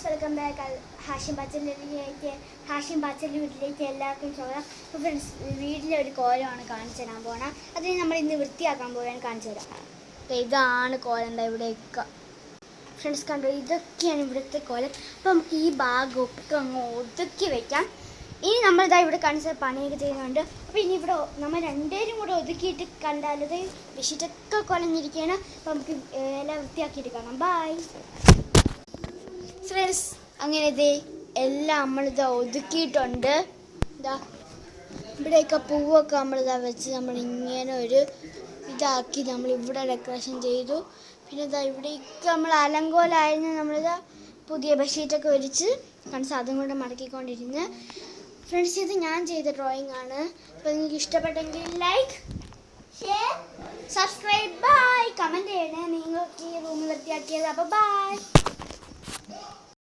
Friends, welcome back. Hashim ബാച്ചലിൻ്റെ വീട്ടിലേക്ക് എല്ലാവർക്കും സ്വാഗതം. അപ്പോൾ ഫ്രണ്ട്സ്, വീട്ടിലെ ഒരു കോലമാണ് കാണിച്ചു തരാൻ പോകണം. അതിന് നമ്മൾ ഇന്ന് വൃത്തിയാക്കാൻ പോകാൻ കാണിച്ചു തരാം. ഇതാണ് കോലം. എന്താ ഇവിടെയൊക്കെ ഫ്രണ്ട്സ് കണ്ടോ, ഇതൊക്കെയാണ് ഇവിടുത്തെ കോലം. അപ്പോൾ നമുക്ക് ഈ ഭാഗമൊക്കെ അങ്ങ് ഒതുക്കി വയ്ക്കാം. ഇനി നമ്മളിതാ ഇവിടെ കാണിച്ച പണിയൊക്കെ ചെയ്യുന്നുണ്ട്. അപ്പോൾ ഇനി ഇവിടെ നമ്മൾ രണ്ടുപേരും കൂടെ ഒതുക്കിയിട്ട് കണ്ടാലത് വിഷിട്ടൊക്കെ കുലഞ്ഞിരിക്കുകയാണ്. അപ്പോൾ നമുക്ക് എല്ലാം വൃത്തിയാക്കിയിട്ട് കാണാം. Bye friends. അങ്ങനെ ഇതേ എല്ലാം നമ്മളിതാ ഒതുക്കിയിട്ടുണ്ട്. ഇതാ ഇവിടെയൊക്കെ പൂവൊക്കെ നമ്മളിതാ വെച്ച് നമ്മളിങ്ങനെ ഒരു ഇതാക്കി നമ്മളിവിടെ ഡെക്കറേഷൻ ചെയ്തു. പിന്നെ ഇതാ ഇവിടേക്ക് നമ്മൾ അലങ്കോലായിരുന്നു. നമ്മളിതാ പുതിയ ബെഡ്ഷീറ്റൊക്കെ വിരിച്ച് കൺസ് അതും കൊണ്ട് മടക്കിക്കൊണ്ടിരുന്ന്. ഫ്രണ്ട്സ്, ഇത് ഞാൻ ചെയ്ത ഡ്രോയിങ് ആണ്. അപ്പോൾ നിങ്ങൾക്ക് ഇഷ്ടപ്പെട്ടെങ്കിൽ like, share, subscribe, bye, comment ചെയ്യണേ നിങ്ങൾക്ക് ഈ റൂം വൃത്തിയാക്കിയത്. അപ്പോൾ ബൈ.